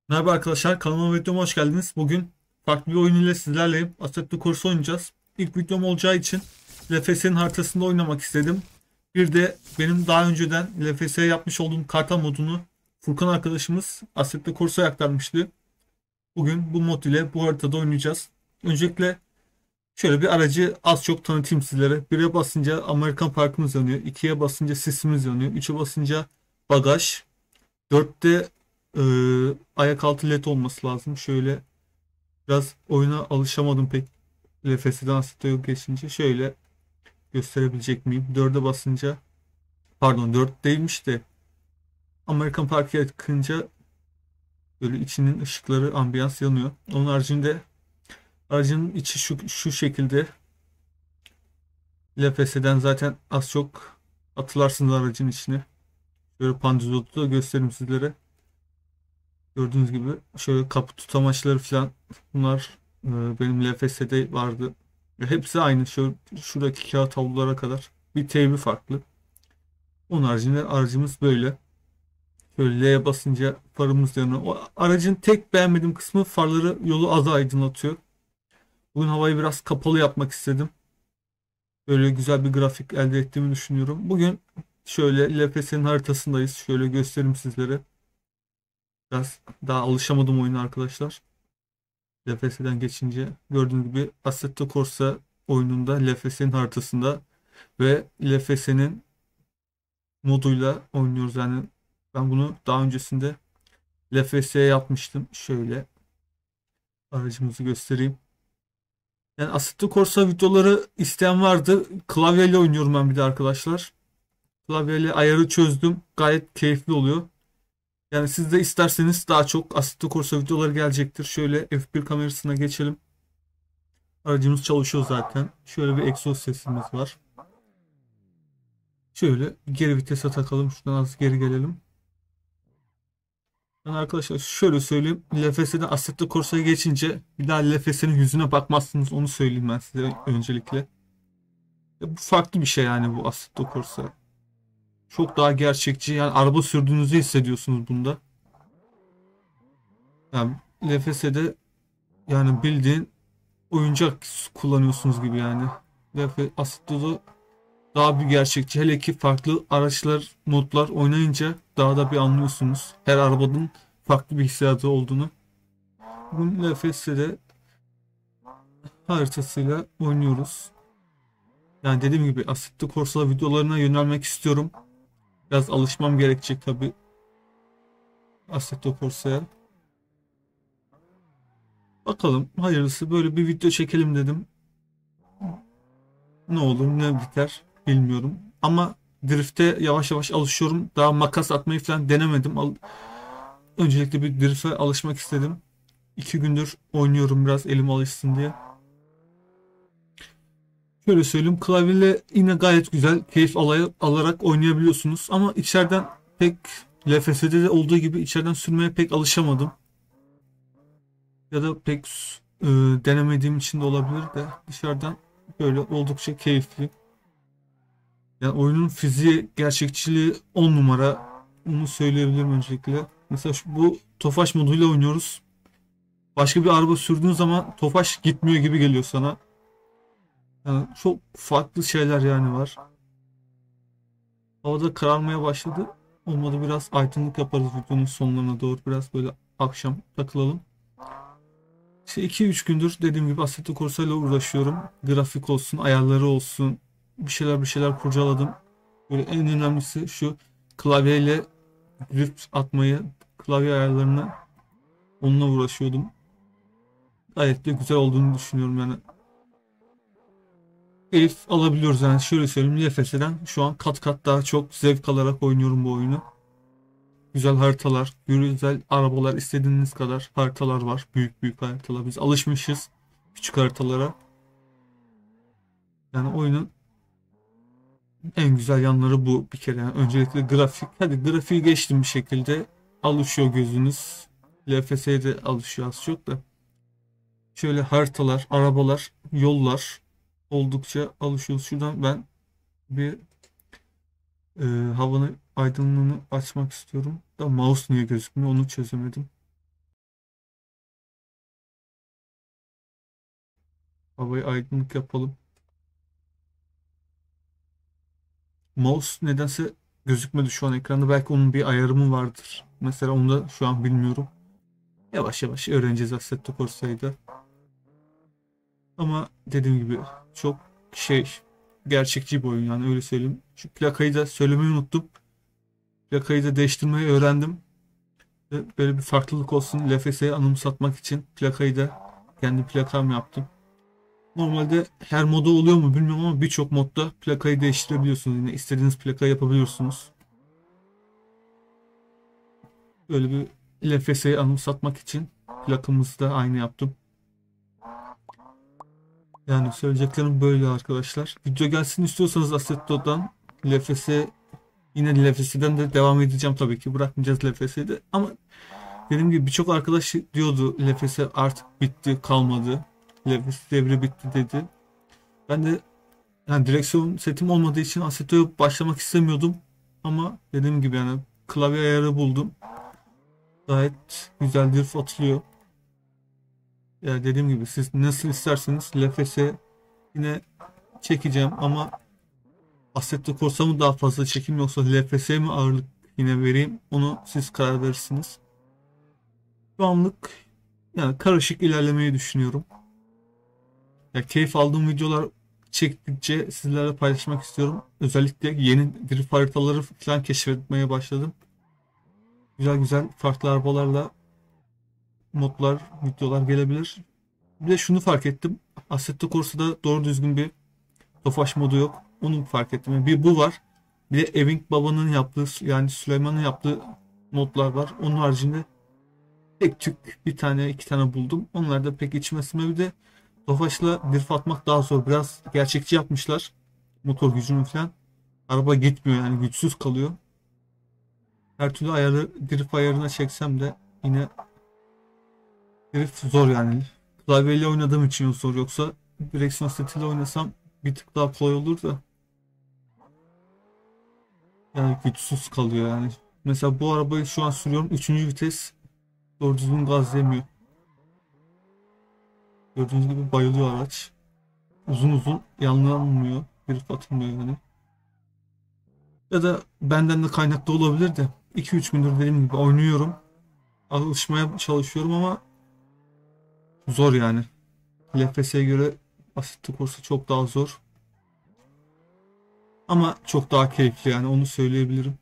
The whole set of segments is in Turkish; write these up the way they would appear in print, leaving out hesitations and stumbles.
Merhaba arkadaşlar, kanalıma ve videoma hoş geldiniz. Bugün farklı bir oyun ile sizlerleyim. Assetto Corsa oynayacağız. İlk videom olacağı için LFS'nin haritasında oynamak istedim. Bir de benim daha önceden LFS'ye yapmış olduğum karta modunu Furkan arkadaşımız Assetto Corsa'ya aktarmıştı. Bugün bu mod ile bu haritada oynayacağız. Öncelikle şöyle bir aracı az çok tanıtayım sizlere. 1'e basınca Amerikan parkımız yanıyor. 2'ye basınca sisimiz yanıyor. 3'e basınca bagaj. 4'te e, ayak altı led olması lazım. Şöyle biraz oyuna alışamadım pek. LFS'den Assetto'ya geçince şöyle gösterebilecek miyim? 4'e basınca pardon 4 değilmiş de Amerikan Park'a yakınca böyle içinin ışıkları ambiyans yanıyor. Onun haricinde aracın içi şu şekilde. LFS'den zaten az çok hatırlarsınız aracın içini. Şöyle pandizotu da göstereyim sizlere. Gördüğünüz gibi şöyle kapı tutamaçları falan bunlar benim LFS'de vardı. Hepsi aynı. Şuradaki kağıt havlulara kadar. Bir teybi farklı. Onun haricinde aracımız böyle. Şöyle L'ye basınca farımız yanıyor. O aracın tek beğenmediğim kısmı farları yolu az aydınlatıyor. Bugün havayı biraz kapalı yapmak istedim. Böyle güzel bir grafik elde ettiğimi düşünüyorum. Bugün şöyle LFS'nin haritasındayız. Şöyle göstereyim sizlere. Biraz daha alışamadım oyuna arkadaşlar. LFS'den geçince gördüğünüz gibi Assetto Corsa oyununda LFS'nin haritasında ve LFS'nin moduyla oynuyoruz. Yani ben bunu daha öncesinde LFS'ye yapmıştım. Şöyle aracımızı göstereyim. Yani Assetto Corsa videoları isteyen vardı. Klavyeyle oynuyorum ben bir de arkadaşlar. Klavyeyle ayarı çözdüm. Gayet keyifli oluyor. Yani siz de isterseniz daha çok Assetto Corsa videoları gelecektir. Şöyle F1 kamerasına geçelim. Aracımız çalışıyor zaten. Şöyle bir egzoz sesimiz var. Şöyle geri vitese takalım. Şuradan az geri gelelim. Ben arkadaşlar şöyle söyleyeyim. LFS'den Assetto Corsa'ya geçince bir daha LFS'nin yüzüne bakmazsınız. Onu söyleyeyim ben size öncelikle. Bu farklı bir şey yani bu Assetto Corsa. Çok daha gerçekçi. Yani araba sürdüğünüzü hissediyorsunuz bunda. Yani LFS'de yani bildiğin oyuncak kullanıyorsunuz gibi yani. Assetto'da daha bir gerçekçi. Hele ki farklı araçlar, modlar oynayınca daha da bir anlıyorsunuz. Her arabanın farklı bir hissiyatı olduğunu. Bugün LFS'de haritasıyla oynuyoruz. Yani dediğim gibi Assetto Corsa videolarına yönelmek istiyorum. Biraz alışmam gerekecek tabii Assetto Corsa'ya. Bakalım hayırlısı böyle bir video çekelim dedim. Ne olur ne biter bilmiyorum. Ama drift'e yavaş yavaş alışıyorum. Daha makas atmayı falan denemedim. Öncelikle bir drift'e alışmak istedim. 2 gündür oynuyorum biraz elim alışsın diye. Şöyle söyleyeyim klavyeyle yine gayet güzel keyif alarak oynayabiliyorsunuz. Ama içeriden pek LFS'de de olduğu gibi içeriden sürmeye pek alışamadım. Ya da pek denemediğim için de olabilir de dışarıdan böyle oldukça keyifli. Yani oyunun fiziği, gerçekçiliği 10 numara. Onu söyleyebilirim öncelikle. Mesela bu Tofaş moduyla oynuyoruz. Başka bir araba sürdüğün zaman Tofaş gitmiyor gibi geliyor sana. Yani çok farklı şeyler yani var. Havada kararmaya başladı. Olmadı biraz aydınlık yaparız videonun sonlarına doğru. Biraz böyle akşam takılalım. İşte 2-3 gündür dediğim gibi Assetto Corsa ile uğraşıyorum. Grafik olsun, ayarları olsun. Bir şeyler kurcaladım. Böyle en önemlisi şu klavyeyle drift atmayı, klavye ayarlarını onunla uğraşıyordum. Gayet de güzel olduğunu düşünüyorum yani. Keyif alabiliyoruz yani şöyle söyleyeyim LFS'den şu an kat kat daha çok zevk alarak oynuyorum bu oyunu. Güzel haritalar, güzel arabalar istediğiniz kadar haritalar var. Büyük büyük haritalar. Biz alışmışız küçük haritalara. Yani oyunun en güzel yanları bu bir kere. Yani öncelikle grafik. Hadi grafiği geçtim bir şekilde. Alışıyor gözünüz. LFS'ye de alışıyor az çok da. Şöyle haritalar, arabalar, yollar oldukça alışıyoruz. Şuradan ben bir havanın aydınlığını açmak istiyorum. Da mouse niye gözükmüyor onu çözemedim. Havayı aydınlık yapalım. Mouse nedense gözükmedi şu an ekranda. Belki onun bir ayarı mı vardır. Mesela onu da şu an bilmiyorum. Yavaş yavaş öğreneceğiz Assetto Corsa'yı da. Ama dediğim gibi çok gerçekçi bir oyun yani, öyle söyleyeyim. Şu plakayı da söylemeyi unuttum. Plakayı da değiştirmeyi öğrendim. Ve böyle bir farklılık olsun LFS'yi anımsatmak için plakayı da kendi plakam yaptım. Normalde her moda oluyor mu bilmiyorum ama birçok modda plakayı değiştirebiliyorsunuz. Yine istediğiniz plakayı yapabiliyorsunuz. Böyle bir LFS'yi anımsatmak için plakamızı da aynı yaptım. Yani söyleyeceklerim böyle arkadaşlar. Video gelsin istiyorsanız Assetto'dan LFS, yine LFS'den de devam edeceğim tabii ki. Bırakmayacağız LFS'yi de. Ama dediğim gibi birçok arkadaş diyordu LFS artık bitti, kalmadı. LFS devri bitti dedi. Ben de yani direksiyon setim olmadığı için Assetto'ya başlamak istemiyordum. Ama dediğim gibi yani klavye ayarı buldum. Gayet güzel drift atılıyor. Yani dediğim gibi siz nasıl isterseniz LFS yine çekeceğim ama Assetto Corsa mı daha fazla çekeyim yoksa LFS'ye mi ağırlık yine vereyim, onu siz karar verirsiniz. Şu anlık yani karışık ilerlemeyi düşünüyorum. Ya keyif aldığım videolar çektikçe sizlerle paylaşmak istiyorum. Özellikle yeni drift haritaları falan keşfetmeye başladım. Güzel güzel farklı arabalarla modlar, videolar gelebilir. Bir de şunu fark ettim. Assetto Corsa'da doğru düzgün bir Tofaş modu yok. Onu fark ettim. Yani bir bu var. Bir de Evink Baba'nın yaptığı, yani Süleyman'ın yaptığı modlar var. Onun haricinde tek tük bir tane iki tane buldum. Onlar da pek içime sinmedi. Bir de Tofaş'la drift atmak daha zor. Biraz gerçekçi yapmışlar. Motor gücünü falan. Araba gitmiyor yani, güçsüz kalıyor. Her türlü ayarı, drift ayarına çeksem de yine drift zor yani. Klavyeyle oynadığım için zor, yoksa direksiyon setiyle oynasam bir tık daha kolay olur da. Yani güçsüz kalıyor yani. Mesela bu arabayı şu an sürüyorum. Üçüncü vites, doğru düzgün gaz yemiyor. Gördüğünüz gibi bayılıyor araç. Uzun uzun yanlanmıyor. Grip atılmıyor yani. Ya da benden de kaynaklı olabilir de 2-3 gündür dediğim gibi oynuyorum. Alışmaya çalışıyorum ama zor yani. LFS'ye göre Assetto Corsa çok daha zor. Ama çok daha keyifli yani, onu söyleyebilirim.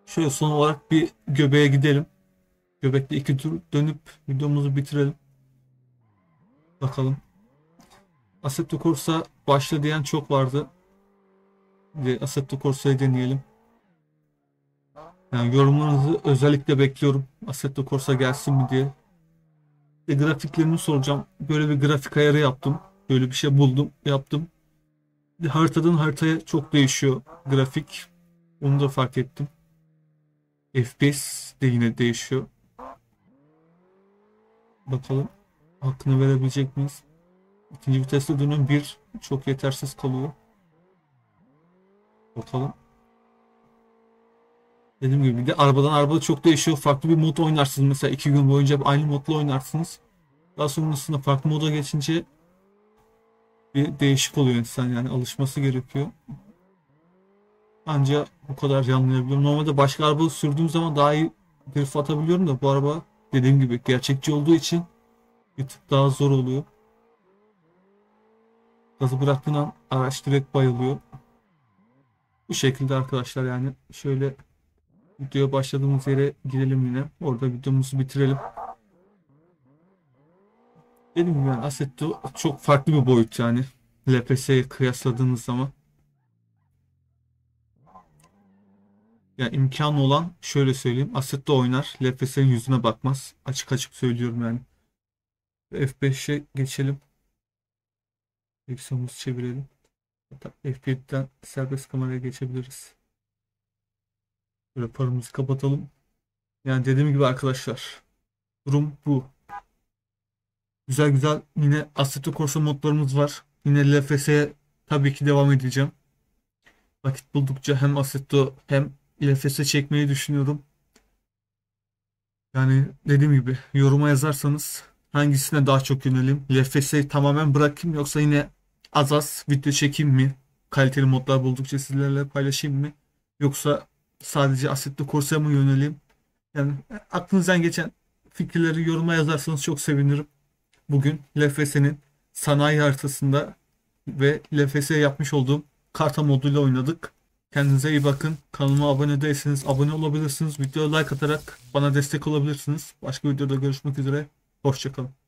Şöyle son olarak bir göbeğe gidelim. Göbekte 2 tur dönüp videomuzu bitirelim. Bakalım. Assetto Corsa başla diyen çok vardı. Bir Assetto Corsa'yı deneyelim. Yani yorumlarınızı özellikle bekliyorum. Assetto Corsa gelsin mi diye. Grafiklerini soracağım. Böyle bir grafik ayarı yaptım. Böyle bir şey buldum, yaptım. Haritadan haritaya çok değişiyor grafik. Onu da fark ettim. FPS de yine değişiyor. Bakalım hakkını verebilecek miyiz? İkinci viteste dönüm bir çok yetersiz kalıyor. Bakalım. Dediğim gibi bir de arabadan arabada çok değişiyor. Farklı bir mod oynarsınız. Mesela 2 gün boyunca aynı modla oynarsınız. Daha sonrasında farklı moda geçince bir değişik oluyor insan, yani alışması gerekiyor. Ancak bu kadar anlayabiliyorum. Normalde başka araba sürdüğüm zaman daha iyi drift atabiliyorum da bu araba dediğim gibi gerçekçi olduğu için bir tık daha zor oluyor. Gazı bıraktığın an araç direkt bayılıyor. Bu şekilde arkadaşlar, yani şöyle videoya başladığımız yere gidelim yine. Orada videomuzu bitirelim. Dediğim gibi yani Assetto çok farklı bir boyut yani. LPS'ye kıyasladığınız zaman. Yani imkanı olan şöyle söyleyeyim. Assetto oynar. LPS'nin yüzüne bakmaz. Açık açık söylüyorum yani. F5'e geçelim. Direksiyonumuzu çevirelim. Hatta F1'den serbest kameraya geçebiliriz. Böyle farımızı kapatalım. Yani dediğim gibi arkadaşlar, durum bu. Güzel güzel yine Assetto Corsa modlarımız var. Yine LFS'ye tabii ki devam edeceğim. Vakit buldukça hem Assetto hem LFS çekmeyi düşünüyorum. Yani dediğim gibi yoruma yazarsanız Hangisine daha çok yöneleyim? LFS'yi tamamen bırakayım yoksa yine az az video çekeyim mi? Kaliteli modlar buldukça sizlerle paylaşayım mı? Yoksa sadece Assetto Corsa'ya mı yöneleyim? Yani aklınızdan geçen fikirleri yoruma yazarsanız çok sevinirim. Bugün LFS'nin sanayi haritasında ve LFS'ye yapmış olduğum karta moduyla oynadık. Kendinize iyi bakın. Kanalıma abone değilseniz abone olabilirsiniz. Videoya like atarak bana destek olabilirsiniz. Başka videoda görüşmek üzere. Hoşçakalın.